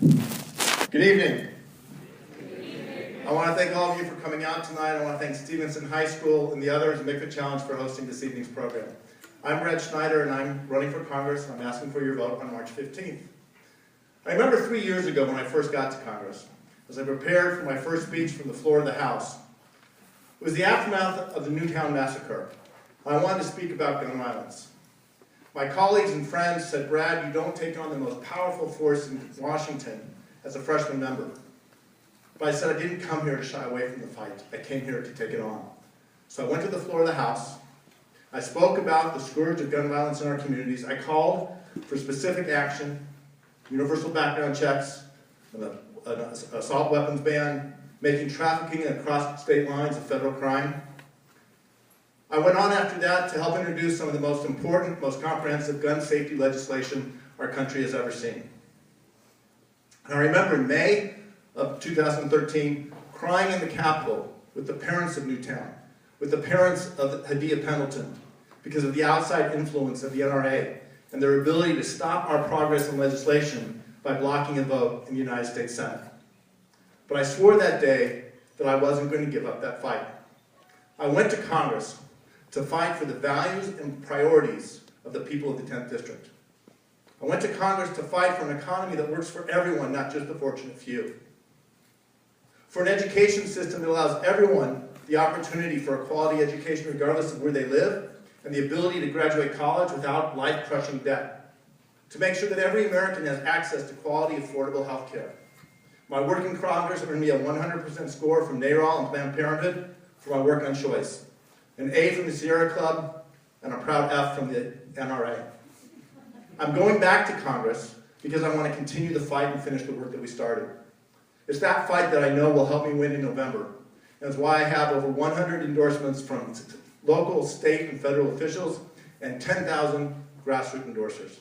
Good evening. I want to thank all of you for coming out tonight. I want to thank Stevenson High School and the others at Mikva Challenge for hosting this evening's program. I'm Red Schneider and I'm running for Congress and I'm asking for your vote on March 15th. I remember 3 years ago when I first got to Congress, as I prepared for my first speech from the floor of the House. It was the aftermath of the Newtown massacre. I wanted to speak about gun violence. My colleagues and friends said, Brad, you don't take on the most powerful force in Washington as a freshman member. But I said I didn't come here to shy away from the fight. I came here to take it on. So I went to the floor of the House. I spoke about the scourge of gun violence in our communities. I called for specific action, universal background checks, an assault weapons ban, making trafficking across state lines a federal crime. I went on after that to help introduce some of the most important, most comprehensive gun safety legislation our country has ever seen. And I remember in May of 2013, crying in the Capitol with the parents of Newtown, with the parents of Hadia Pendleton, because of the outside influence of the NRA and their ability to stop our progress in legislation by blocking a vote in the United States Senate. But I swore that day that I wasn't going to give up that fight. I went to Congress to fight for the values and priorities of the people of the 10th District. I went to Congress to fight for an economy that works for everyone, not just the fortunate few. For an education system that allows everyone the opportunity for a quality education regardless of where they live, and the ability to graduate college without life-crushing debt. To make sure that every American has access to quality, affordable health care. My work in Congress earned me a 100% score from NARAL and Planned Parenthood for my work on choice. An A from the Sierra Club, and a proud F from the NRA. I'm going back to Congress because I want to continue the fight and finish the work that we started. It's that fight that I know will help me win in November. And it's why I have over 100 endorsements from local, state, and federal officials, and 10,000 grassroots endorsers.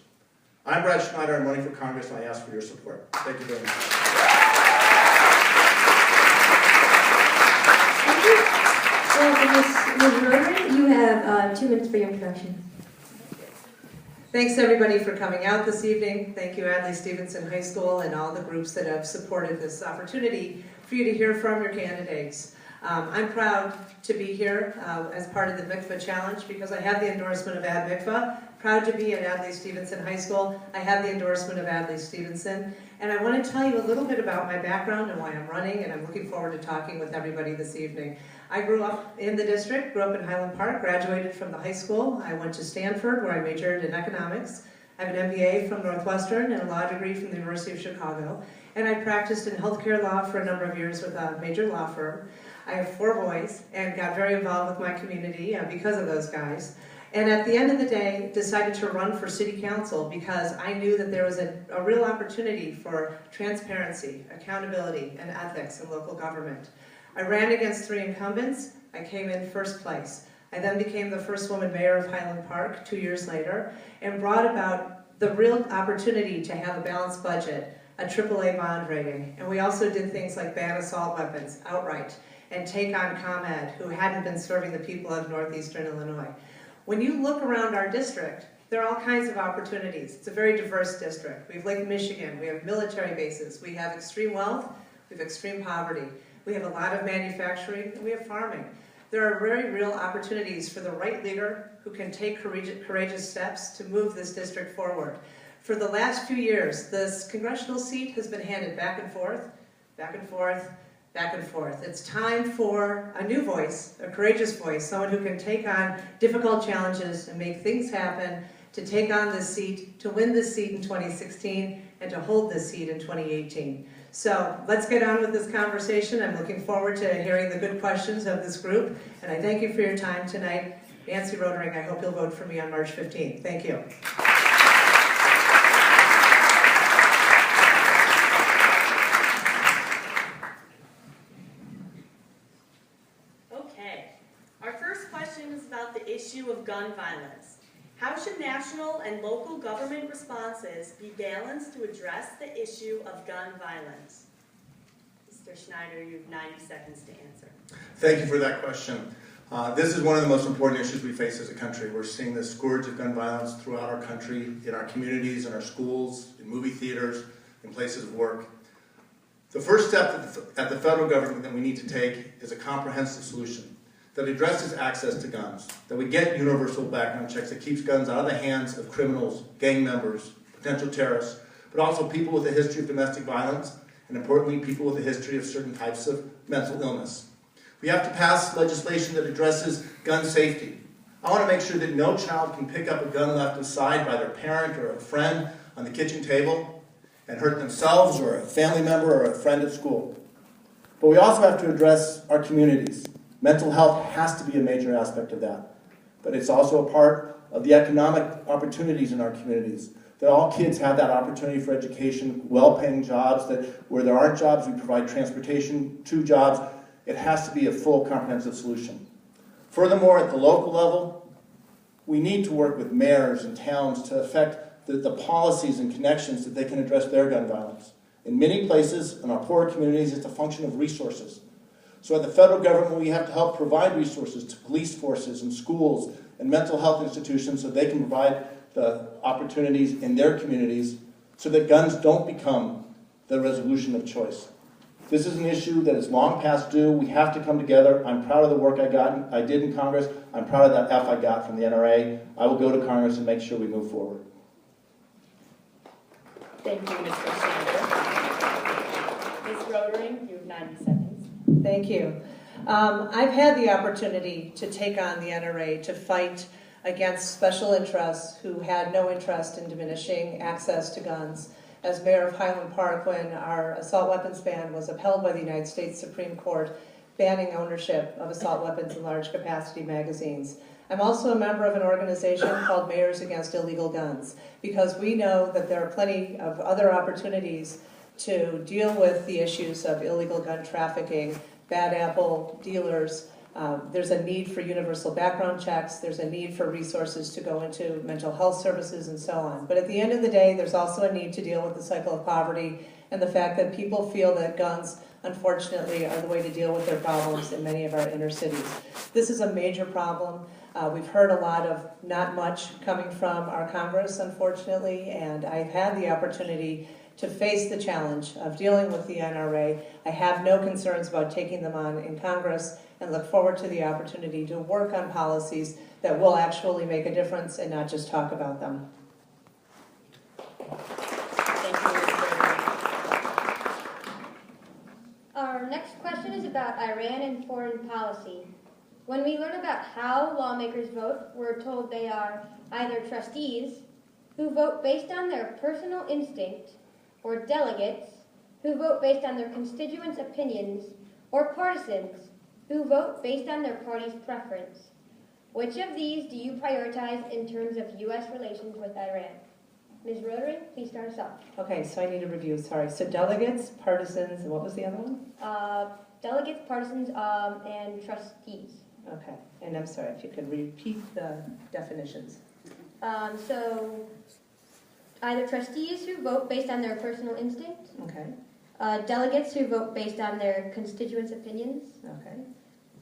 I'm Brad Schneider, I'm running for Congress, and I ask for your support. Thank you very much. Ms. Rotary, you have 2 minutes for your introduction. Thanks everybody for coming out this evening. Thank you Adlai Stevenson High School and all the groups that have supported this opportunity for you to hear from your candidates. I'm proud to be here as part of the Mikva Challenge because I have the endorsement of Ad Mikva. Proud to be at Adlai Stevenson High School. I have the endorsement of Adlai Stevenson. And I want to tell you a little bit about my background and why I'm running, and I'm looking forward to talking with everybody this evening. I grew up in the district, grew up in Highland Park, graduated from the high school. I went to Stanford where I majored in economics. I have an MBA from Northwestern and a law degree from the University of Chicago. And I practiced in healthcare law for a number of years with a major law firm. I have 4 boys and got very involved with my community because of those guys. And at the end of the day, decided to run for city council because I knew that there was a real opportunity for transparency, accountability, and ethics in local government. I ran against 3 incumbents. I came in first place. I then became the first woman mayor of Highland Park 2 years later and brought about the real opportunity to have a balanced budget, a AAA bond rating. And we also did things like ban assault weapons outright and take on ComEd, who hadn't been serving the people of northeastern Illinois. When you look around our district, there are all kinds of opportunities. It's a very diverse district. We have Lake Michigan, we have military bases, we have extreme wealth, we have extreme poverty, we have a lot of manufacturing, and we have farming. There are very real opportunities for the right leader who can take courageous steps to move this district forward. For the last few years, this congressional seat has been handed back and forth, back and forth, back and forth. It's time for a new voice, a courageous voice, someone who can take on difficult challenges and make things happen, to take on this seat, to win this seat in 2016, and to hold this seat in 2018. So let's get on with this conversation. I'm looking forward to hearing the good questions of this group, and I thank you for your time tonight. Nancy Rodering, I hope you'll vote for me on March 15th. Thank you. Issue of gun violence. How should national and local government responses be balanced to address the issue of gun violence? Mr. Schneider, you have 90 seconds to answer. Thank you for that question. This is one of the most important issues we face as a country. We're seeing this scourge of gun violence throughout our country, in our communities, in our schools, in movie theaters, in places of work. The first step at the federal government that we need to take is a comprehensive solution that addresses access to guns, that we get universal background checks that keeps guns out of the hands of criminals, gang members, potential terrorists, but also people with a history of domestic violence, and importantly, people with a history of certain types of mental illness. We have to pass legislation that addresses gun safety. I want to make sure that no child can pick up a gun left aside by their parent or a friend on the kitchen table and hurt themselves or a family member or a friend at school. But we also have to address our communities. Mental health has to be a major aspect of that. But it's also a part of the economic opportunities in our communities. That all kids have that opportunity for education, well-paying jobs, that where there aren't jobs, we provide transportation to jobs. It has to be a full, comprehensive solution. Furthermore, at the local level, we need to work with mayors and towns to affect the policies and connections that they can address their gun violence. In many places, in our poorer communities, it's a function of resources. So at the federal government, we have to help provide resources to police forces and schools and mental health institutions so they can provide the opportunities in their communities so that guns don't become the resolution of choice. This is an issue that is long past due. We have to come together. I'm proud of the work I did in Congress. I'm proud of that F I got from the NRA. I will go to Congress and make sure we move forward. Thank you, Mr. Snyder. Ms. Rodering, you have 90 seconds. Thank you. I've had the opportunity to take on the NRA to fight against special interests who had no interest in diminishing access to guns. As mayor of Highland Park, when our assault weapons ban was upheld by the United States Supreme Court, banning ownership of assault weapons in large capacity magazines. I'm also a member of an organization called Mayors Against Illegal Guns, because we know that there are plenty of other opportunities to deal with the issues of illegal gun trafficking, bad apple dealers. There's a need for universal background checks. There's a need for resources to go into mental health services and so on. But at the end of the day, there's also a need to deal with the cycle of poverty and the fact that people feel that guns, unfortunately, are the way to deal with their problems in many of our inner cities. This is a major problem. We've heard a lot of not much coming from our Congress, unfortunately, and I've had the opportunity to face the challenge of dealing with the NRA. I have no concerns about taking them on in Congress and look forward to the opportunity to work on policies that will actually make a difference and not just talk about them. Thank you, Ms. Rodering. Our next question is about Iran and foreign policy. When we learn about how lawmakers vote, we're told they are either trustees, who vote based on their personal instinct, or delegates, who vote based on their constituents' opinions, or partisans, who vote based on their party's preference. Which of these do you prioritize in terms of U.S. relations with Iran? Ms. Rodering, please start us off. Okay, so I need a review, sorry. So delegates, partisans, and what was the other one? Delegates, partisans, and trustees. Okay, and I'm sorry, if you could repeat the definitions. So either trustees who vote based on their personal instinct, Okay, delegates who vote based on their constituents' opinions, okay,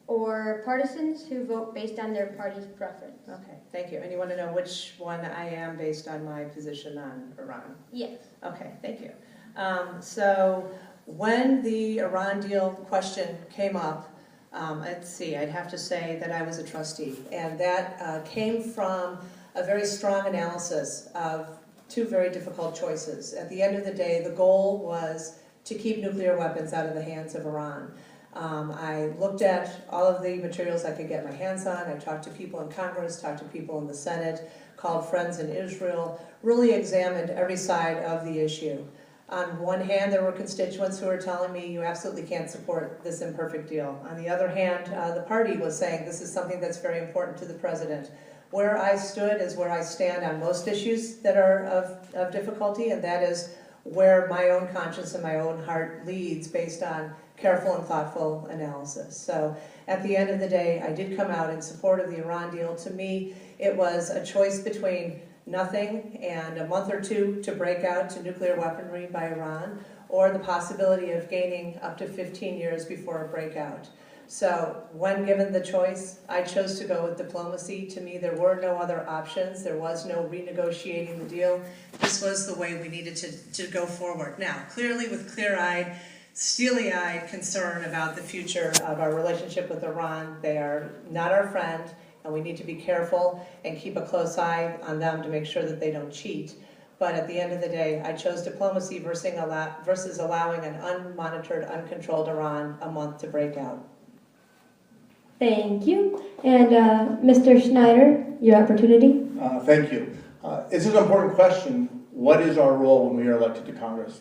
or partisans who vote based on their party's preference. okay, thank you. And you want to know which one I am based on my position on Iran? Yes. Okay, thank you. So when the Iran deal question came up, let's see, I'd have to say that I was a trustee, and that came from a very strong analysis of two very difficult choices. At the end of the day, the goal was to keep nuclear weapons out of the hands of Iran. I looked at all of the materials I could get my hands on. I talked to people in Congress, talked to people in the Senate, called friends in Israel, really examined every side of the issue. On one hand, there were constituents who were telling me, you absolutely can't support this imperfect deal. On the other hand, the party was saying, this is something that's very important to the president. Where I stood is where I stand on most issues that are of difficulty, and that is where my own conscience and my own heart leads based on careful and thoughtful analysis. So at the end of the day, I did come out in support of the Iran deal. To me, it was a choice between nothing and a month or two to break out to nuclear weaponry by Iran, or the possibility of gaining up to 15 years before a breakout. So when given the choice, I chose to go with diplomacy. To me, there were no other options. There was no renegotiating the deal. This was the way we needed to go forward. Now, clearly with clear-eyed, steely-eyed concern about the future of our relationship with Iran. They are not our friend, and we need to be careful and keep a close eye on them to make sure that they don't cheat. But at the end of the day, I chose diplomacy versus allowing an unmonitored, uncontrolled Iran a month to break out. Thank you. And Mr. Schneider, your opportunity. Thank you. This is an important question. What is our role when we are elected to Congress?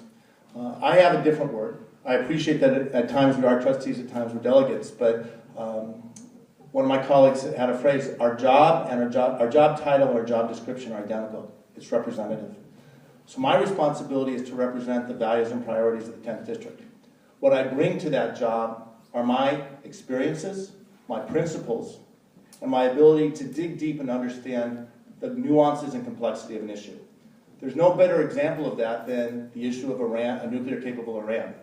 I have a different word. I appreciate that at times we are trustees, at times we're delegates, but one of my colleagues had a phrase, our job and our job title or job description are identical. It's representative. So my responsibility is to represent the values and priorities of the 10th District. What I bring to that job are my experiences, my principles, and my ability to dig deep and understand the nuances and complexity of an issue. There's no better example of that than the issue of Iran, a nuclear-capable Iran.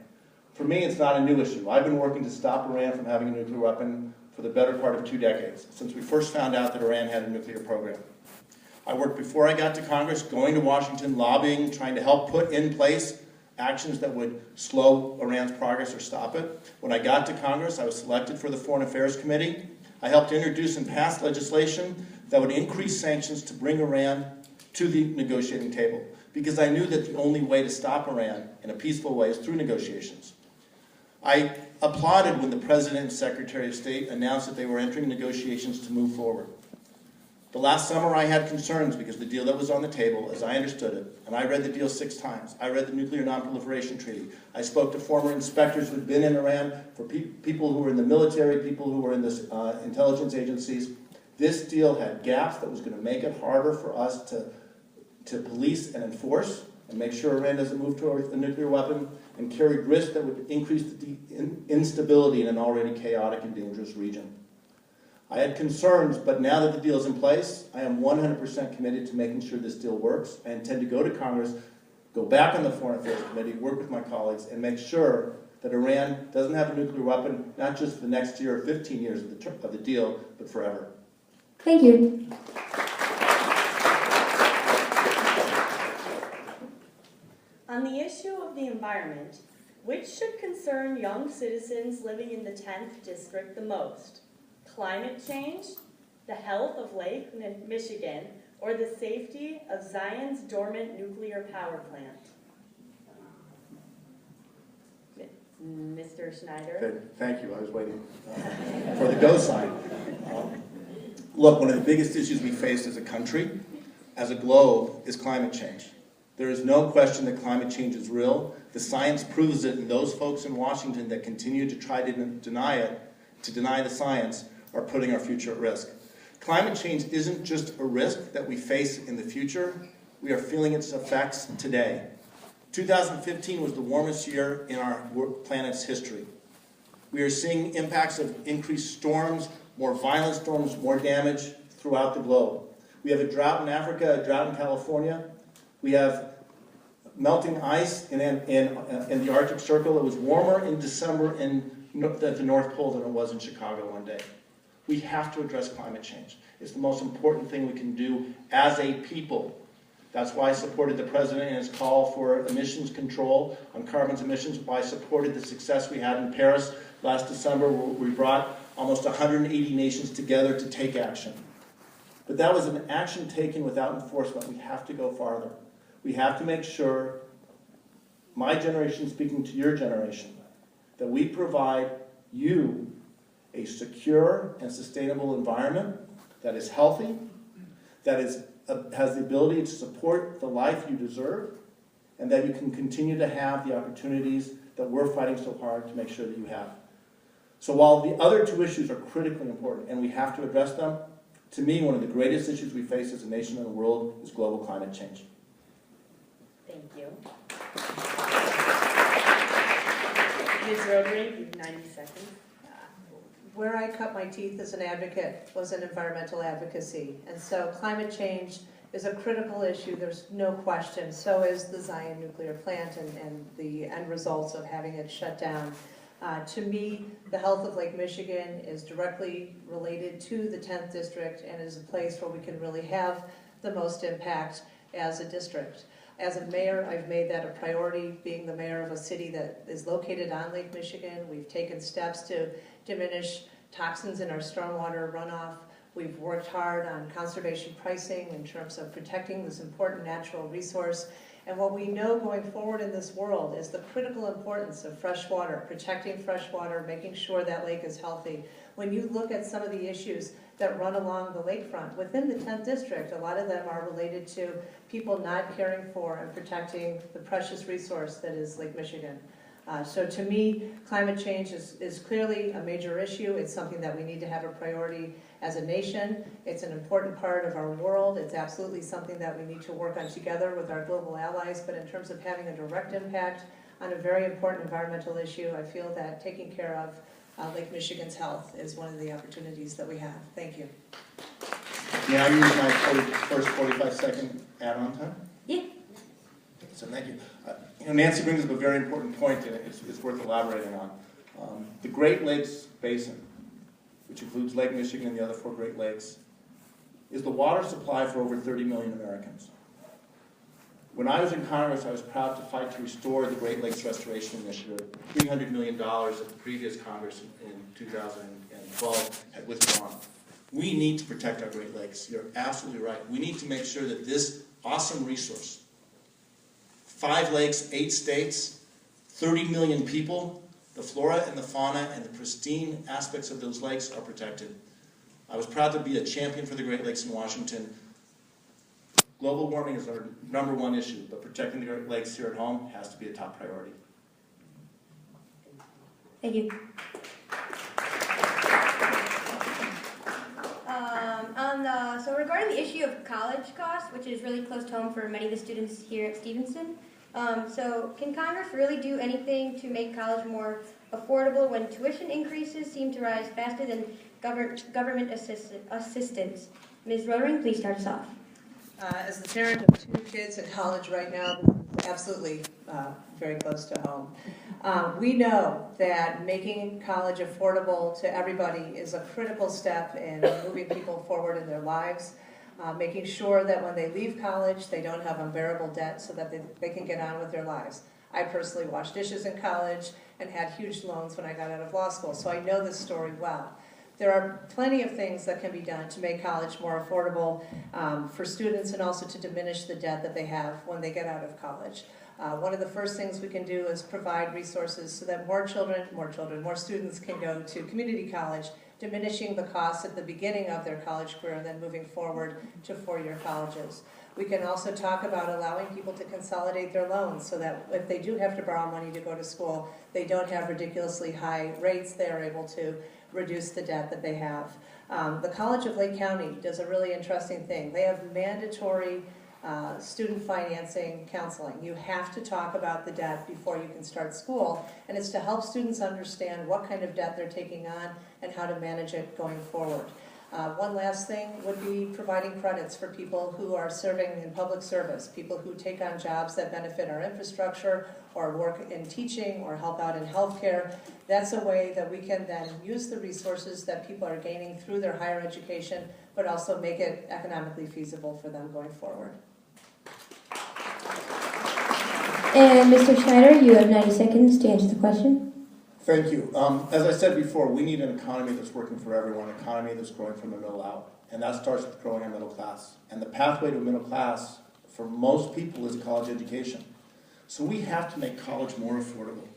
For me, it's not a new issue. I've been working to stop Iran from having a nuclear weapon for the better part of 2 decades, since we first found out that Iran had a nuclear program. I worked before I got to Congress, going to Washington, lobbying, trying to help put in place actions that would slow Iran's progress or stop it. When I got to Congress, I was selected for the Foreign Affairs Committee. I helped introduce and pass legislation that would increase sanctions to bring Iran to the negotiating table, because I knew that the only way to stop Iran in a peaceful way is through negotiations. I applauded when the President and Secretary of State announced that they were entering negotiations to move forward. The last summer I had concerns because the deal that was on the table, as I understood it, and I read the deal 6 times. I read the Nuclear Non-Proliferation Treaty. I spoke to former inspectors who had been in Iran, for people who were in the military, people who were in the intelligence agencies. This deal had gaps that was going to make it harder for us to police and enforce and make sure Iran doesn't move towards a nuclear weapon, and carried risks that would increase the instability in an already chaotic and dangerous region. I had concerns, but now that the deal is in place, I am 100% committed to making sure this deal works. I intend to go to Congress, go back on the Foreign Affairs Committee, work with my colleagues, and make sure that Iran doesn't have a nuclear weapon, not just for the next year or 15 years of the deal, but forever. Thank you. On the issue of the environment, which should concern young citizens living in the 10th District the most? Climate change, the health of Lake Michigan, or the safety of Zion's dormant nuclear power plant? Mr. Schneider? Okay, thank you. I was waiting for the go sign. Look, one of the biggest issues we face as a country, as a globe, is climate change. There is no question that climate change is real. The science proves it, and those folks in Washington that continue to try to deny it, to deny the science, are putting our future at risk. Climate change isn't just a risk that we face in the future. We are feeling its effects today. 2015 was the warmest year in our planet's history. We are seeing impacts of increased storms, more violent storms, more damage throughout the globe. We have a drought in Africa, a drought in California. We have melting ice in the Arctic Circle. It was warmer in December at the North Pole than it was in Chicago one day. We have to address climate change. It's the most important thing we can do as a people. That's why I supported the President in his call for emissions control on carbon emissions, why I supported the success we had in Paris last December, where we brought almost 180 nations together to take action. But that was an action taken without enforcement. We have to go farther. We have to make sure, my generation speaking to your generation, that we provide you a secure and sustainable environment that is healthy, that has the ability to support the life you deserve, and that you can continue to have the opportunities that we're fighting so hard to make sure that you have. So while the other 2 issues are critically important and we have to address them, to me, one of the greatest issues we face as a nation and the world is global climate change. Thank you. Ms. Roderick, you have 90 seconds. Where I cut my teeth as an advocate was in environmental advocacy. And so climate change is a critical issue, there's no question. So is the Zion nuclear plant and the end results of having it shut down. To me, the health of Lake Michigan is directly related to the 10th district and is a place where we can really have the most impact as a district. As a mayor, I've made that a priority, being the mayor of a city that is located on Lake Michigan. We've taken steps to diminish toxins in our stormwater runoff. We've worked hard on conservation pricing in terms of protecting this important natural resource. And what we know going forward in this world is the critical importance of fresh water, protecting fresh water, making sure that lake is healthy. When you look at some of the issues that run along the lakefront, within the 10th district, a lot of them are related to people not caring for and protecting the precious resource that is Lake Michigan. So to me, climate change is clearly a major issue. It's something that we need to have a priority as a nation. It's an important part of our world. It's absolutely something that we need to work on together with our global allies. But in terms of having a direct impact on a very important environmental issue, I feel that taking care of Lake Michigan's health is one of the opportunities that we have. Thank you. May I use my first 45-second add-on time? Yeah. So thank you. Nancy brings up a very important point, and it's worth elaborating on. The Great Lakes Basin, which includes Lake Michigan and the other 4 Great Lakes, is the water supply for over 30 million Americans. When I was in Congress, I was proud to fight to restore the Great Lakes Restoration Initiative. $300 million that the previous Congress in 2012 had withdrawn. We need to protect our Great Lakes. You're absolutely right. We need to make sure that this awesome resource, 5 lakes, 8 states, 30 million people, the flora and the fauna and the pristine aspects of those lakes are protected. I was proud to be a champion for the Great Lakes in Washington. Global warming is our #1 issue, but protecting the Great Lakes here at home has to be a top priority. Thank you. So regarding the issue of college costs, which is really close to home for many of the students here at Stevenson, so can Congress really do anything to make college more affordable when tuition increases seem to rise faster than government assistance? Ms. Rotering, please start us off. As the parent of 2 kids in college right now, this is absolutely very close to home. We know that making college affordable to everybody is a critical step in moving people forward in their lives, making sure that when they leave college, they don't have unbearable debt so that they can get on with their lives. I personally washed dishes in college and had huge loans when I got out of law school, so I know this story well. There are plenty of things that can be done to make college more affordable for students and also to diminish the debt that they have when they get out of college. One of the first things we can do is provide resources so that more students can go to community college, diminishing the costs at the beginning of their college career and then moving forward to 4-year colleges. We can also talk about allowing people to consolidate their loans so that if they do have to borrow money to go to school, they don't have ridiculously high rates. They are able to reduce the debt that they have. The College of Lake County does a really interesting thing. They have mandatory student financing counseling. You have to talk about the debt before you can start school, and it's to help students understand what kind of debt they're taking on and how to manage it going forward. One last thing would be providing credits for people who are serving in public service, people who take on jobs that benefit our infrastructure or work in teaching or help out in healthcare. That's a way that we can then use the resources that people are gaining through their higher education, but also make it economically feasible for them going forward. And Mr. Schneider, you have 90 seconds to answer the question. Thank you. As I said before, we need an economy that's working for everyone, an economy that's growing from the middle out. And that starts with growing our middle class. And the pathway to middle class for most people is a college education. So we have to make college more affordable.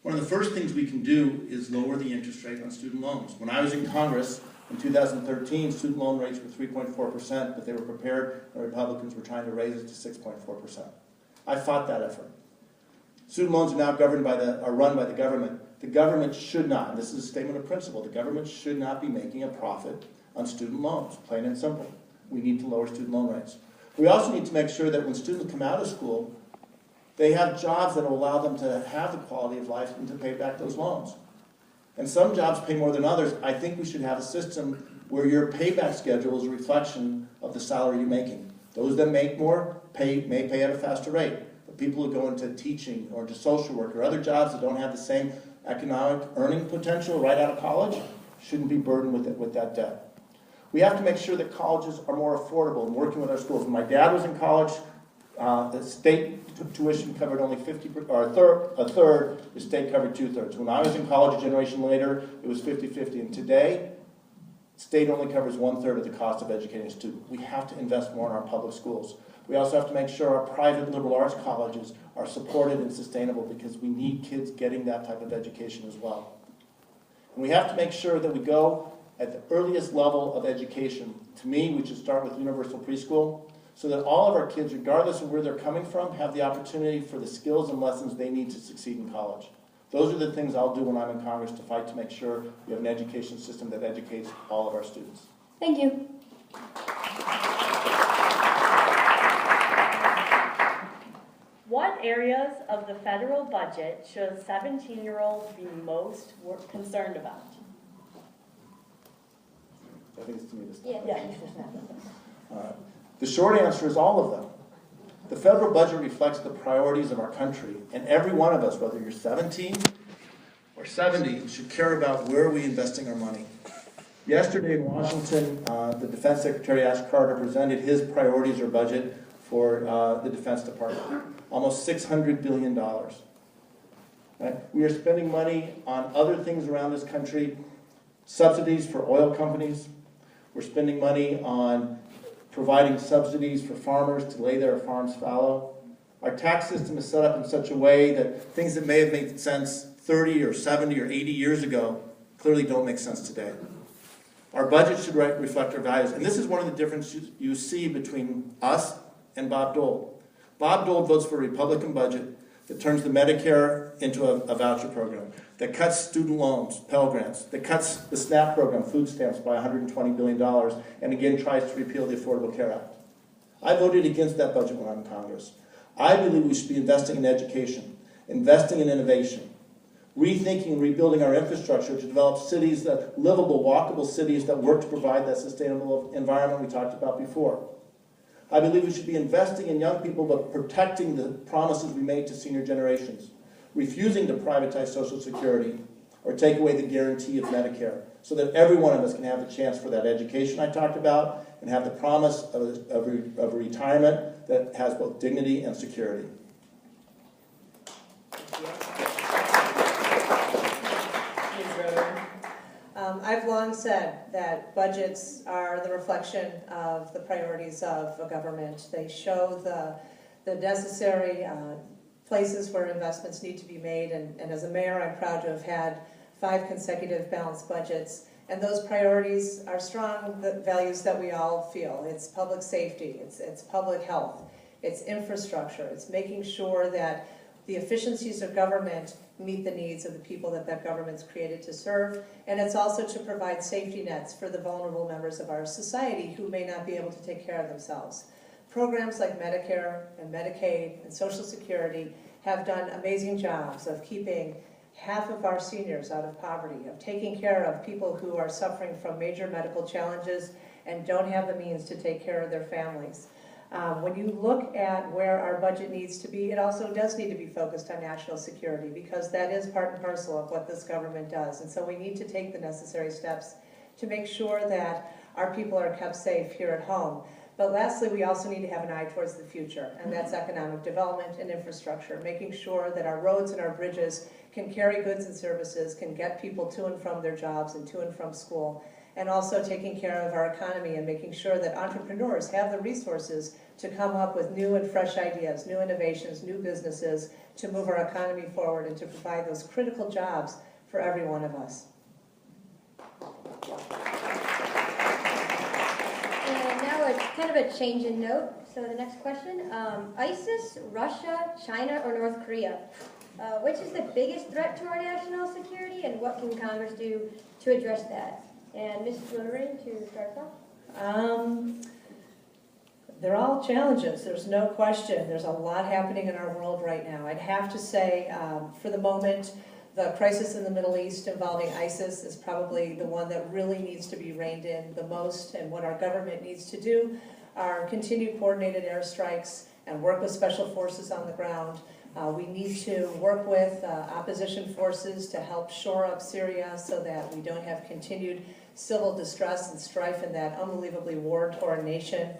One of the first things we can do is lower the interest rate on student loans. When I was in Congress in 2013, student loan rates were 3.4%, but they were prepared, the Republicans were trying to raise it to 6.4%. I fought that effort. Student loans are now run by the government. The government should not, and this is a statement of principle, the government should not be making a profit on student loans, plain and simple. We need to lower student loan rates. We also need to make sure that when students come out of school, they have jobs that will allow them to have the quality of life and to pay back those loans. And some jobs pay more than others. I think we should have a system where your payback schedule is a reflection of the salary you're making. Those that make more may pay at a faster rate. But people who go into teaching or into social work or other jobs that don't have the same economic earning potential right out of college shouldn't be burdened with that debt. We have to make sure that colleges are more affordable and working with our schools. When my dad was in college, the state tuition covered only 50%, or a third, the state covered 2/3. When I was in college a generation later, it was 50-50. And today, state only covers 1/3 of the cost of educating a student. We have to invest more in our public schools. We also have to make sure our private liberal arts colleges are supported and sustainable because we need kids getting that type of education as well. And we have to make sure that we go at the earliest level of education. To me, we should start with universal preschool so that all of our kids, regardless of where they're coming from, have the opportunity for the skills and lessons they need to succeed in college. Those are the things I'll do when I'm in Congress to fight to make sure we have an education system that educates all of our students. Thank you. What areas of the federal budget should 17-year-olds be most concerned about? I think it's to me this Yeah. The short answer is all of them. The federal budget reflects the priorities of our country, and every one of us, whether you're 17 or 70, should care about where we're investing our money. Yesterday in Washington, the Defense Secretary Ash Carter presented his priorities or budget for the Defense Department. Almost $600 billion. Right? We are spending money on other things around this country, subsidies for oil companies. We're spending money on providing subsidies for farmers to lay their farms fallow. Our tax system is set up in such a way that things that may have made sense 30 or 70 or 80 years ago clearly don't make sense today. Our budget should reflect our values. And this is one of the differences you see between us and Bob Dole. Bob Dole votes for a Republican budget that turns the Medicare into a voucher program, that cuts student loans, Pell Grants, that cuts the SNAP program, food stamps, by $120 billion, and again tries to repeal the Affordable Care Act. I voted against that budget when I'm in Congress. I believe we should be investing in education, investing in innovation, rethinking and rebuilding our infrastructure to develop cities that livable, walkable cities that work to provide that sustainable environment we talked about before. I believe we should be investing in young people but protecting the promises we made to senior generations, refusing to privatize Social Security or take away the guarantee of Medicare so that every one of us can have the chance for that education I talked about and have the promise of a retirement that has both dignity and security. I've long said that budgets are the reflection of the priorities of a government. They show the necessary places where investments need to be made, and as a mayor, I'm proud to have had 5 consecutive balanced budgets. And those priorities are strong values that we all feel. It's public safety, it's public health, it's infrastructure, it's making sure that the efficiencies of government meet the needs of the people that government's created to serve, and it's also to provide safety nets for the vulnerable members of our society who may not be able to take care of themselves. Programs like Medicare and Medicaid and Social Security have done amazing jobs of keeping half of our seniors out of poverty, of taking care of people who are suffering from major medical challenges and don't have the means to take care of their families. When you look at where our budget needs to be, it also does need to be focused on national security because that is part and parcel of what this government does. And so we need to take the necessary steps to make sure that our people are kept safe here at home. But lastly, we also need to have an eye towards the future, and that's economic development and infrastructure, making sure that our roads and our bridges can carry goods and services, can get people to and from their jobs and to and from school, and also taking care of our economy and making sure that entrepreneurs have the resources to come up with new and fresh ideas, new innovations, new businesses to move our economy forward and to provide those critical jobs for every one of us. And now it's kind of a change in note. So the next question, ISIS, Russia, China, or North Korea? Which is the biggest threat to our national security, and what can Congress do to address that? And Mrs. Lorraine, to start off. They're all challenges, there's no question. There's a lot happening in our world right now. I'd have to say, for the moment, the crisis in the Middle East involving ISIS is probably the one that really needs to be reined in the most, and what our government needs to do are continue coordinated airstrikes and work with special forces on the ground, We need to work with opposition forces to help shore up Syria so that we don't have continued civil distress and strife in that unbelievably war-torn nation.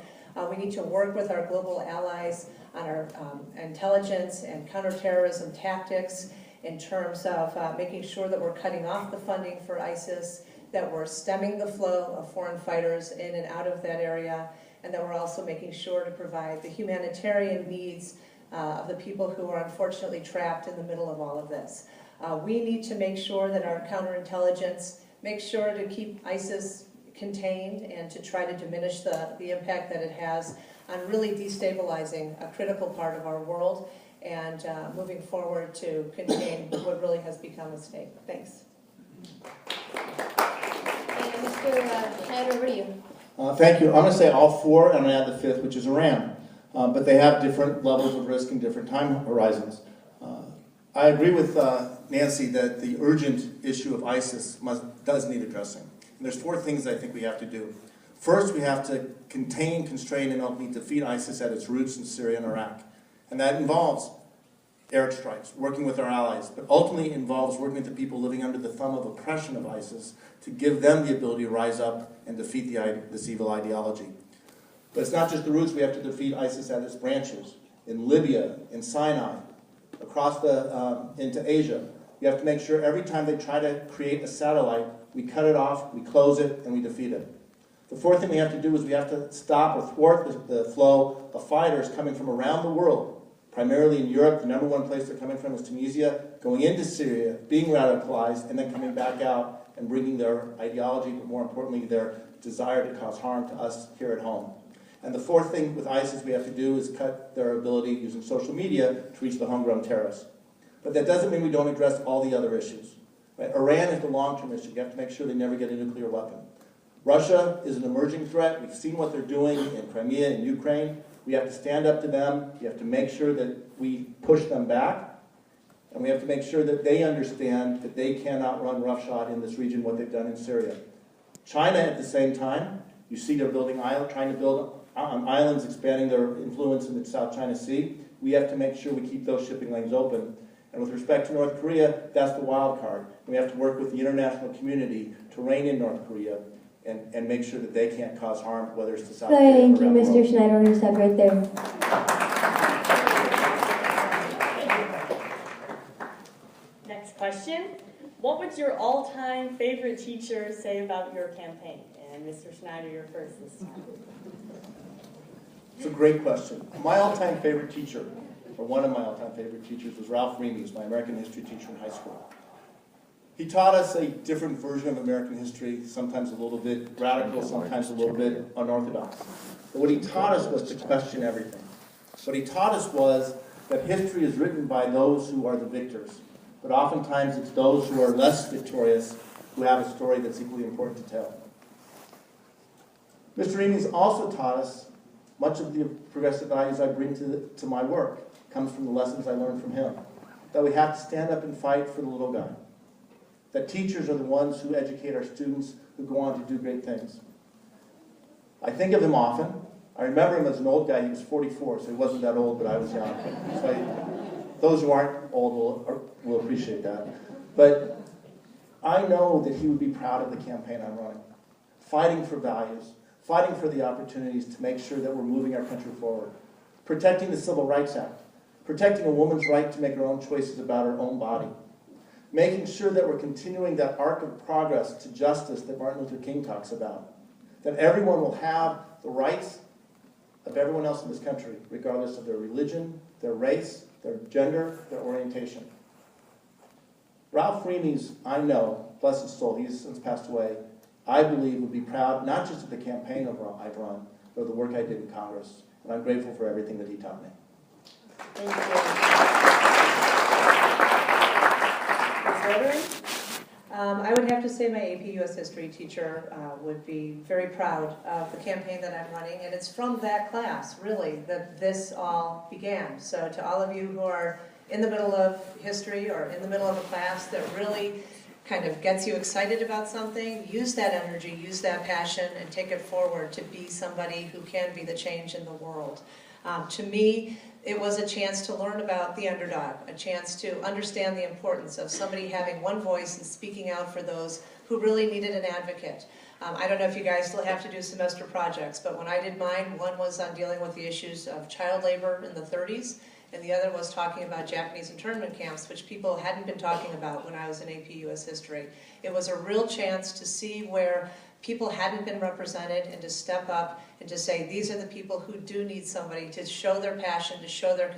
We need to work with our global allies on our intelligence and counterterrorism tactics in terms of making sure that we're cutting off the funding for ISIS, that we're stemming the flow of foreign fighters in and out of that area, and that we're also making sure to provide the humanitarian needs of the people who are unfortunately trapped in the middle of all of this. We need to make sure that our counterintelligence makes sure to keep ISIS contained and to try to diminish the impact that it has on really destabilizing a critical part of our world and moving forward to contain what really has become a snake. Thanks. And Mr. Schneider, over to you. Thank you. I'm going to say all four, and I'm going to add the fifth, which is Iran. But they have different levels of risk and different time horizons. I agree with Nancy that the urgent issue of ISIS does need addressing. And there's four things I think we have to do. First, we have to contain, constrain, and ultimately defeat ISIS at its roots in Syria and Iraq. And that involves air strikes, working with our allies, but ultimately involves working with the people living under the thumb of oppression of ISIS to give them the ability to rise up and defeat this evil ideology. But it's not just the roots. We have to defeat ISIS at its branches, in Libya, in Sinai, across into Asia. You have to make sure every time they try to create a satellite, we cut it off, we close it, and we defeat it. The fourth thing we have to do is we have to stop or thwart the flow of fighters coming from around the world, primarily in Europe. The number one place they're coming from is Tunisia, going into Syria, being radicalized, and then coming back out and bringing their ideology, but more importantly, their desire to cause harm to us here at home. And the fourth thing with ISIS we have to do is cut their ability using social media to reach the homegrown terrorists. But that doesn't mean we don't address all the other issues. Right? Iran is the long-term issue. You have to make sure they never get a nuclear weapon. Russia is an emerging threat. We've seen what they're doing in Crimea and Ukraine. We have to stand up to them. We have to make sure that we push them back. And we have to make sure that they understand that they cannot run roughshod in this region what they've done in Syria. China, at the same time, you see they're trying to build islands, expanding their influence in the South China Sea. We have to make sure we keep those shipping lanes open. And with respect to North Korea, that's the wild card. We have to work with the international community to rein in North Korea and make sure that they can't cause harm, whether it's to South Korea or Thank you, around the Mr. world. Schneider. We're going to stop right there. Next question. What would your all-time favorite teacher say about your campaign? And Mr. Schneider, you're first this time. It's a great question. My all-time favorite teacher, or one of my all-time favorite teachers, was Ralph Remies, my American history teacher in high school. He taught us a different version of American history, sometimes a little bit radical, sometimes a little bit unorthodox. But what he taught us was to question everything. What he taught us was that history is written by those who are the victors, but oftentimes it's those who are less victorious who have a story that's equally important to tell. Mr. Remies also taught us much of the progressive values I bring to my work comes from the lessons I learned from him. That we have to stand up and fight for the little guy. That teachers are the ones who educate our students who go on to do great things. I think of him often. I remember him as an old guy. He was 44, so he wasn't that old, but I was young. So those who aren't old will appreciate that. But I know that he would be proud of the campaign I'm running. Fighting for values. Fighting for the opportunities to make sure that we're moving our country forward. Protecting the Civil Rights Act. Protecting a woman's right to make her own choices about her own body. Making sure that we're continuing that arc of progress to justice that Martin Luther King talks about. That everyone will have the rights of everyone else in this country, regardless of their religion, their race, their gender, their orientation. Ralph Remies, I know, bless his soul, he's since passed away, I believe would be proud, not just of the campaign I've run, but of the work I did in Congress. And I'm grateful for everything that he taught me. Thank you. I would have to say my AP US History teacher would be very proud of the campaign that I'm running, and it's from that class, really, that this all began. So to all of you who are in the middle of history or in the middle of a class that really kind of gets you excited about something, use that energy, use that passion, and take it forward to be somebody who can be the change in the world. To me, it was a chance to learn about the underdog, a chance to understand the importance of somebody having one voice and speaking out for those who really needed an advocate. I don't know if you guys still have to do semester projects, but when I did mine, one was on dealing with the issues of child labor in the 30s, and the other was talking about Japanese internment camps, which people hadn't been talking about when I was in AP US History. It was a real chance to see where people hadn't been represented and to step up and to say, these are the people who do need somebody to show their passion, to show their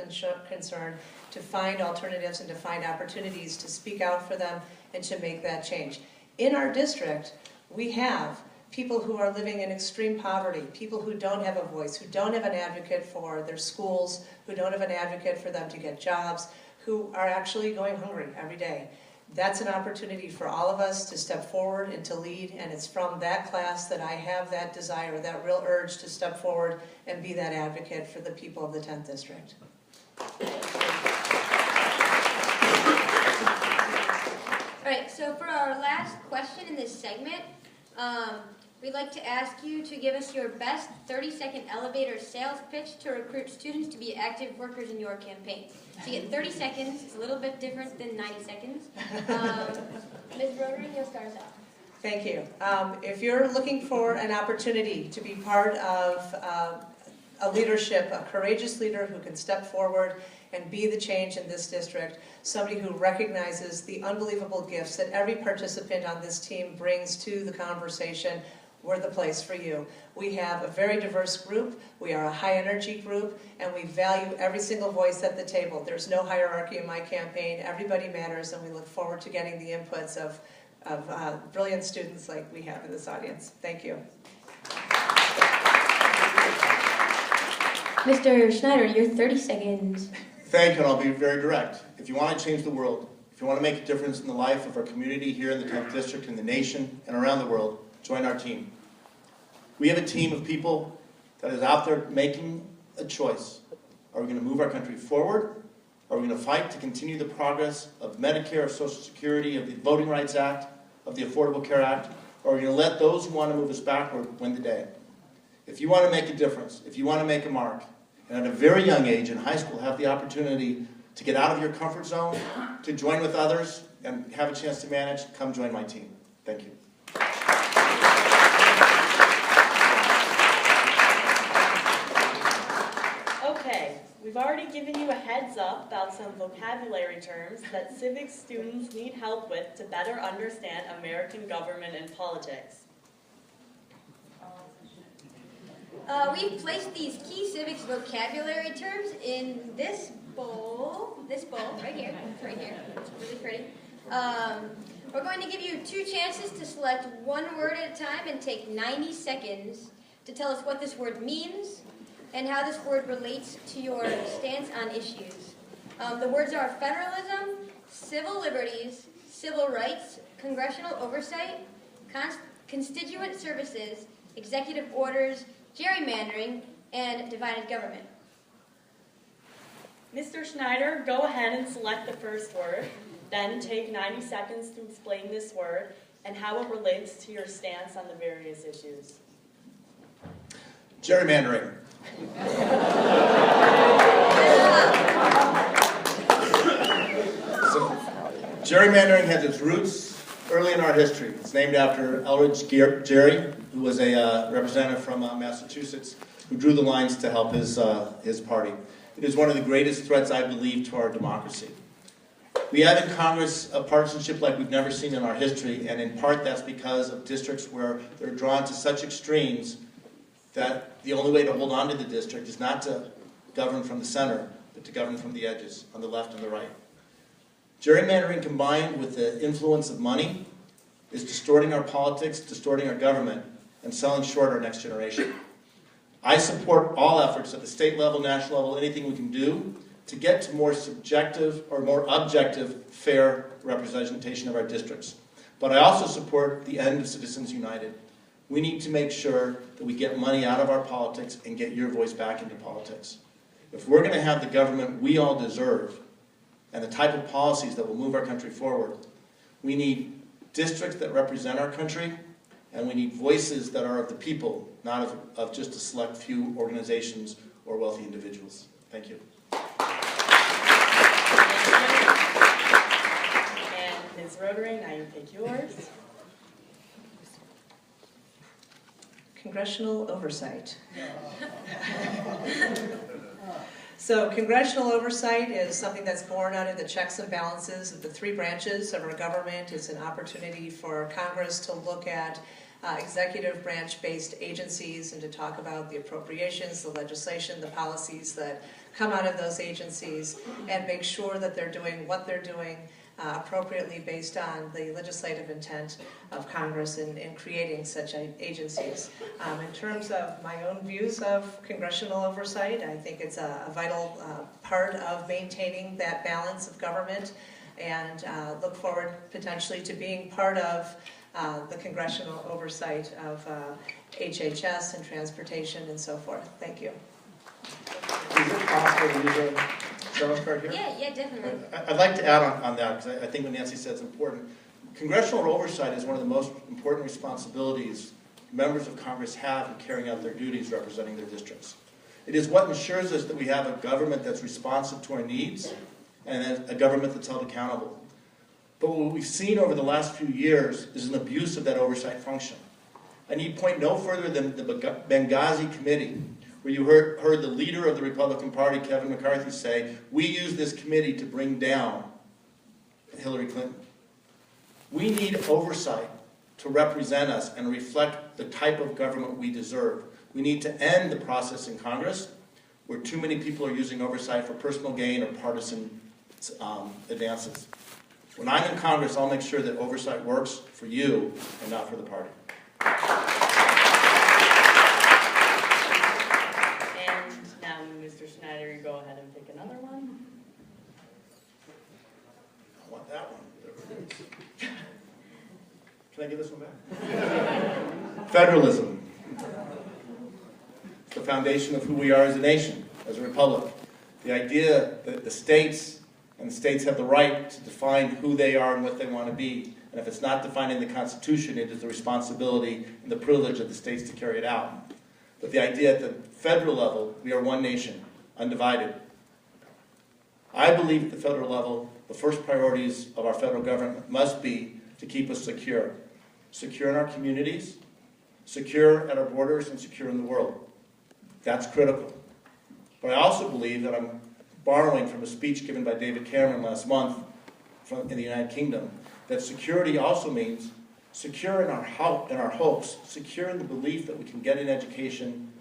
concern, to find alternatives and to find opportunities to speak out for them and to make that change. In our district, we have people who are living in extreme poverty, people who don't have a voice, who don't have an advocate for their schools, who don't have an advocate for them to get jobs, who are actually going hungry every day. That's an opportunity for all of us to step forward and to lead, and it's from that class that I have that desire, that real urge to step forward and be that advocate for the people of the 10th District. All right, so for our last question in this segment, we'd like to ask you to give us your best 30-second elevator sales pitch to recruit students to be active workers in your campaign. So you get 30 seconds. It's a little bit different than 90 seconds. Ms. Rotary, you'll start us off. Thank you. If you're looking for an opportunity to be part of a leadership, a courageous leader who can step forward and be the change in this district, somebody who recognizes the unbelievable gifts that every participant on this team brings to the conversation, we're the place for you. We have a very diverse group, we are a high energy group, and we value every single voice at the table. There's no hierarchy in my campaign, everybody matters, and we look forward to getting the inputs of brilliant students like we have in this audience. Thank you. Mr. Schneider, your 30 seconds. Thank you, and I'll be very direct. If you want to change the world, if you want to make a difference in the life of our community here in the 10th District, in the nation, and around the world, join our team. We have a team of people that is out there making a choice. Are we going to move our country forward? Are we going to fight to continue the progress of Medicare, of Social Security, of the Voting Rights Act, of the Affordable Care Act? Or are we going to let those who want to move us backward win the day? If you want to make a difference, if you want to make a mark, and at a very young age in high school have the opportunity to get out of your comfort zone, to join with others, and have a chance to manage, come join my team. Thank you. Okay, we've already given you a heads up about some vocabulary terms that civics students need help with to better understand American government and politics. We've placed these key civics vocabulary terms in this bowl right here, it's really pretty. We're going to give you 2 chances to select 1 word at a time and take 90 seconds to tell us what this word means and how this word relates to your stance on issues. The words are federalism, civil liberties, civil rights, congressional oversight, constituent services, executive orders, gerrymandering, and divided government. Mr. Schneider, go ahead and select the first word, then take 90 seconds to explain this word and how it relates to your stance on the various issues. Gerrymandering. So, gerrymandering has its roots early in our history. It's named after Elridge Gerry, who was a representative from Massachusetts, who drew the lines to help his party. It is one of the greatest threats, I believe, to our democracy. We have in Congress a partisanship like we've never seen in our history, and in part that's because of districts where they're drawn to such extremes that the only way to hold on to the district is not to govern from the center, but to govern from the edges, on the left and the right. Gerrymandering combined with the influence of money is distorting our politics, distorting our government, and selling short our next generation. I support all efforts at the state level, national level, anything we can do to get to more subjective or more objective, fair representation of our districts. But I also support the end of Citizens United. We need to make sure that we get money out of our politics and get your voice back into politics. If we're going to have the government we all deserve and the type of policies that will move our country forward, we need districts that represent our country, and we need voices that are of the people, not of just a select few organizations or wealthy individuals. Thank you. And Ms. Rotary, now you take yours. Congressional oversight. So congressional oversight is something that's born out of the checks and balances of the three branches of our government. It's an opportunity for Congress to look at executive branch-based agencies and to talk about the appropriations, the legislation, the policies that come out of those agencies, and make sure that they're doing what they're doing appropriately based on the legislative intent of Congress in creating such agencies. In terms of my own views of congressional oversight, I think it's a vital part of maintaining that balance of government, and look forward potentially to being part of the congressional oversight of HHS and transportation and so forth. Thank you. Is it possible to use a Charles card here? Yeah, definitely. I'd like to add on that, because I think what Nancy said is important. Congressional oversight is one of the most important responsibilities members of Congress have in carrying out their duties representing their districts. It is what ensures us that we have a government that's responsive to our needs and a government that's held accountable. But what we've seen over the last few years is an abuse of that oversight function. I need point no further than the Benghazi Committee, where you heard the leader of the Republican Party, Kevin McCarthy, say, we use this committee to bring down Hillary Clinton. We need oversight to represent us and reflect the type of government we deserve. We need to end the process in Congress where too many people are using oversight for personal gain or partisan advances. When I'm in Congress, I'll make sure that oversight works for you and not for the party. And now, Mr. Schneider, you go ahead and pick another one. I want that one. Can I give this one back? Federalism. It's the foundation of who we are as a nation, as a republic. The idea that the states have the right to define who they are and what they want to be. And if it's not defined in the Constitution, it is the responsibility and the privilege of the states to carry it out. But the idea at the federal level, we are one nation, undivided. I believe at the federal level, the first priorities of our federal government must be to keep us secure. Secure in our communities, secure at our borders, and secure in the world. That's critical. But I also believe that I'm borrowing from a speech given by David Cameron last month in the United Kingdom, that security also means secure in our hopes, secure in the belief that we can get an education,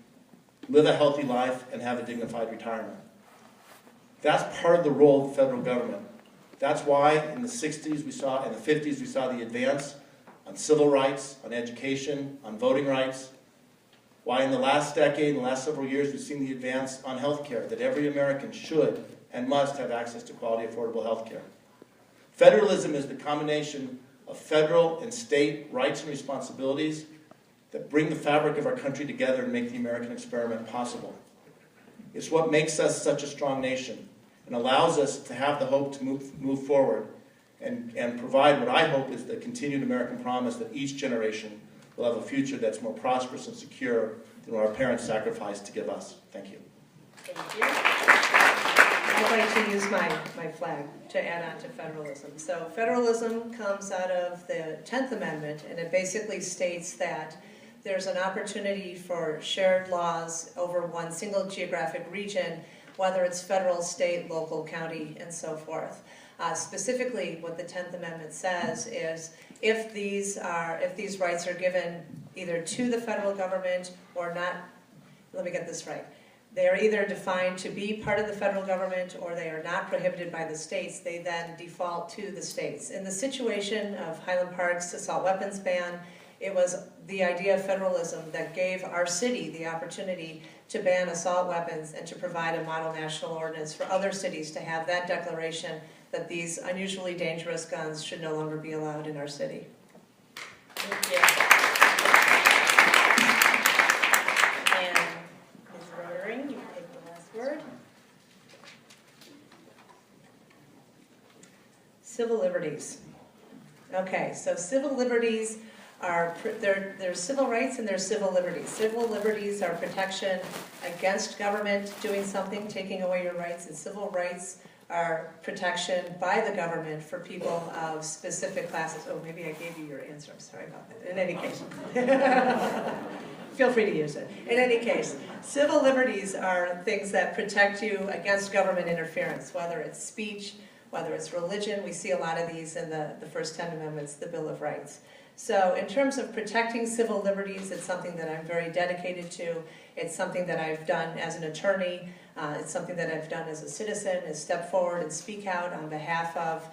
live a healthy life, and have a dignified retirement. That's part of the role of the federal government. That's why in the 60s we saw, in the 50s we saw the advance on civil rights, on education, on voting rights. Why in the last decade, in the last several years, we've seen the advance on health care, that every American should and must have access to quality, affordable health care. Federalism is the combination of federal and state rights and responsibilities that bring the fabric of our country together and make the American experiment possible. It's what makes us such a strong nation and allows us to have the hope to move forward and provide what I hope is the continued American promise that each generation will have a future that's more prosperous and secure than what our parents sacrificed to give us. Thank you. Thank you. I'd like to use my flag to add on to federalism. So federalism comes out of the 10th Amendment, and it basically states that there's an opportunity for shared laws over one single geographic region, whether it's federal, state, local, county, and so forth. Specifically, what the 10th Amendment says is if these rights are given either to the federal government or not, let me get this right, they are either defined to be part of the federal government or they are not prohibited by the states, they then default to the states. In the situation of Highland Park's assault weapons ban, it was the idea of federalism that gave our city the opportunity to ban assault weapons and to provide a model national ordinance for other cities to have that declaration that these unusually dangerous guns should no longer be allowed in our city. Thank you. And Ms. Rotering, you take the last word. Civil liberties. Okay, so civil liberties there's civil rights and there's civil liberties. Civil liberties are protection against government doing something, taking away your rights, and civil rights are protection by the government for people of specific classes. Oh, maybe I gave you your answer. I'm sorry about that. In any case. Feel free to use it. In any case, civil liberties are things that protect you against government interference, whether it's speech, whether it's religion. We see a lot of these in the first 10 amendments, the Bill of Rights. So in terms of protecting civil liberties, it's something that I'm very dedicated to. It's something that I've done as an attorney. It's something that I've done as a citizen, is step forward and speak out on behalf of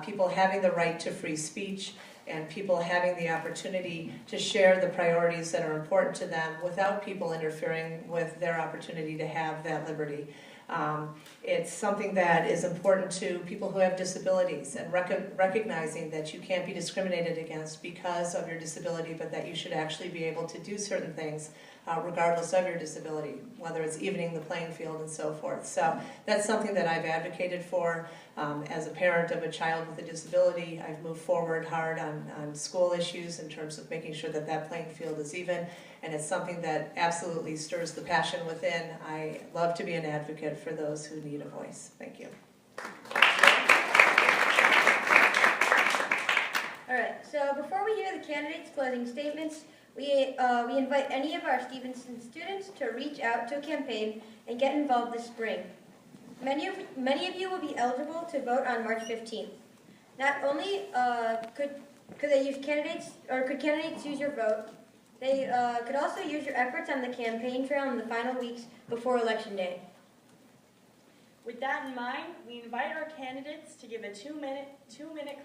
people having the right to free speech and people having the opportunity to share the priorities that are important to them without people interfering with their opportunity to have that liberty. It's something that is important to people who have disabilities and recognizing that you can't be discriminated against because of your disability, but that you should actually be able to do certain things regardless of your disability, whether it's evening the playing field and so forth. So that's something that I've advocated for. As a parent of a child with a disability, I've moved forward hard on school issues in terms of making sure that that playing field is even, and it's something that absolutely stirs the passion within. I love to be an advocate for those who need a voice. Thank you. All right, so before we hear the candidates' closing statements, we invite any of our Stevenson students to reach out to a campaign and get involved this spring. Many of you will be eligible to vote on March 15th. Not only could candidates use your vote, they could also use your efforts on the campaign trail in the final weeks before Election Day. With that in mind, we invite our candidates to give a two-minute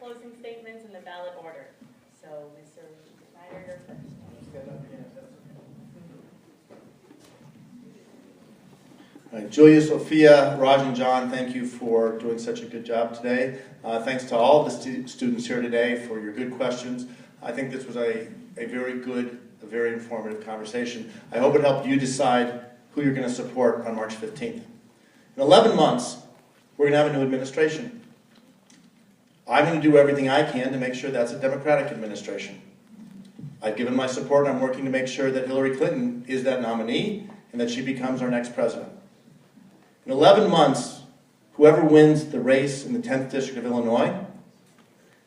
closing statements in the ballot order. So, Mr. Schneider, you're first. Julia, Sophia, Raj, and John, thank you for doing such a good job today. Thanks to all the students here today for your good questions. I think this was a very good, a very informative conversation. I hope it helped you decide who you're going to support on March 15th. In 11 months, we're going to have a new administration. I'm going to do everything I can to make sure that's a Democratic administration. I've given my support, and I'm working to make sure that Hillary Clinton is that nominee and that she becomes our next president. In 11 months, whoever wins the race in the 10th District of Illinois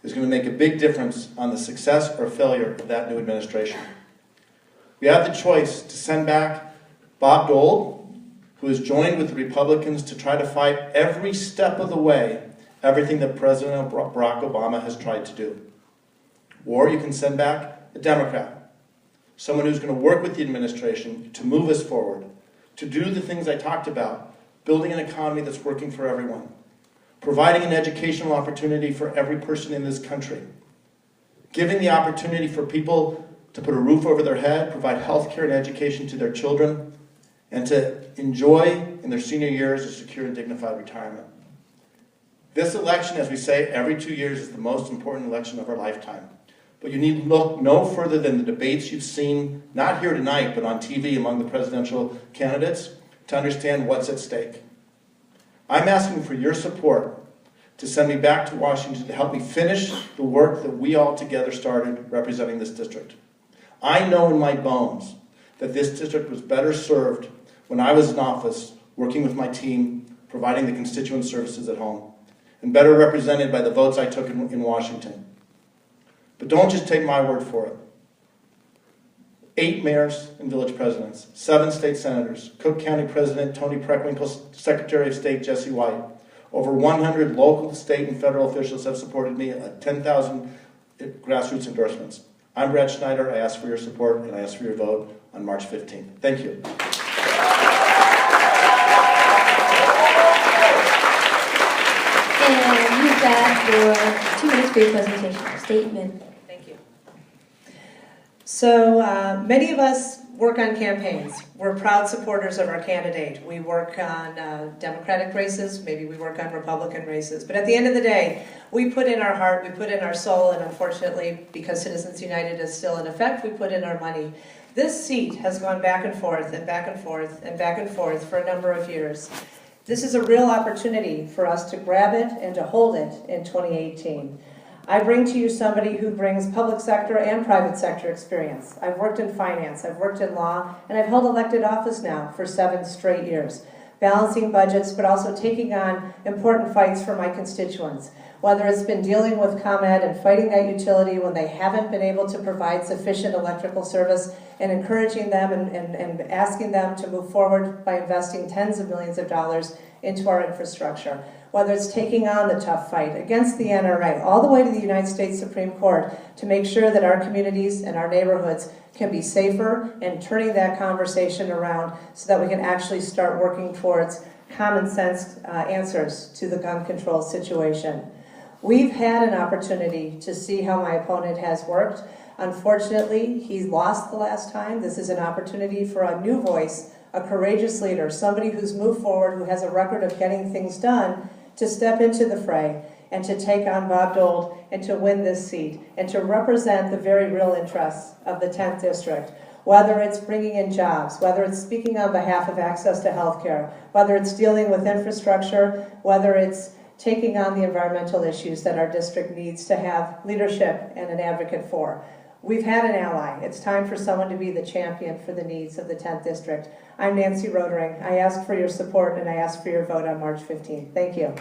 is going to make a big difference on the success or failure of that new administration. We have the choice to send back Bob Dole, who has joined with the Republicans to try to fight every step of the way everything that President Barack Obama has tried to do. Or you can send back a Democrat, someone who's going to work with the administration to move us forward, to do the things I talked about, building an economy that's working for everyone, providing an educational opportunity for every person in this country, giving the opportunity for people to put a roof over their head, provide health care and education to their children, and to enjoy in their senior years a secure and dignified retirement. This election, as we say, every 2 years is the most important election of our lifetime. But you need look no further than the debates you've seen, not here tonight, but on TV among the presidential candidates, to understand what's at stake. I'm asking for your support to send me back to Washington to help me finish the work that we all together started representing this district. I know in my bones that this district was better served when I was in office, working with my team, providing the constituent services at home, and better represented by the votes I took in Washington. But don't just take my word for it. 8 mayors and village presidents, 7 state senators, Cook County President Tony Preckwinkle, Secretary of State Jesse White, over 100 local, state, and federal officials have supported me at 10,000 grassroots endorsements. I'm Brad Schneider. I ask for your support, and I ask for your vote on March 15th. Thank you. And use that for 2 minutes for your presentation statement. Thank you. So many of us work on campaigns. We're proud supporters of our candidate. We work on Democratic races, maybe we work on Republican races. But at the end of the day, we put in our heart, we put in our soul, and unfortunately, because Citizens United is still in effect, we put in our money. This seat has gone back and forth and back and forth and back and forth for a number of years. This is a real opportunity for us to grab it and to hold it in 2018. I bring to you somebody who brings public sector and private sector experience. I've worked in finance, I've worked in law, and I've held elected office now for 7 straight years, balancing budgets, but also taking on important fights for my constituents. Whether it's been dealing with ComEd and fighting that utility when they haven't been able to provide sufficient electrical service, and encouraging them and asking them to move forward by investing tens of millions of dollars into our infrastructure. Whether it's taking on the tough fight against the NRA, all the way to the United States Supreme Court to make sure that our communities and our neighborhoods can be safer, and turning that conversation around so that we can actually start working towards common sense answers to the gun control situation. We've had an opportunity to see how my opponent has worked. Unfortunately, he lost the last time. This is an opportunity for a new voice, a courageous leader, somebody who's moved forward, who has a record of getting things done, to step into the fray and to take on Bob Dole and to win this seat and to represent the very real interests of the 10th District. Whether it's bringing in jobs, whether it's speaking on behalf of access to health care, whether it's dealing with infrastructure, whether it's taking on the environmental issues that our district needs to have leadership and an advocate for. We've had an ally. It's time for someone to be the champion for the needs of the 10th District. I'm Nancy Rodering. I ask for your support and I ask for your vote on March 15th. Thank you.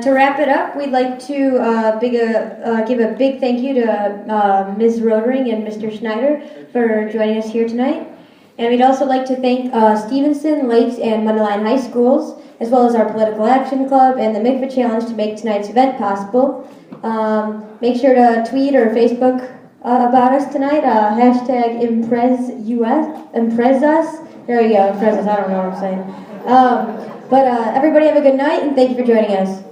To wrap it up, we'd like to give a big thank you to Ms. Rodering and Mr. Schneider for joining us here tonight. And we'd also like to thank Stevenson, Lakes, and Mundelein High Schools, as well as our Political Action Club and the Mikva Challenge to make tonight's event possible. Make sure to tweet or Facebook about us tonight. Hashtag ImprezUS. There you go, Imprez us. I don't know what I'm saying. But everybody have a good night, and thank you for joining us.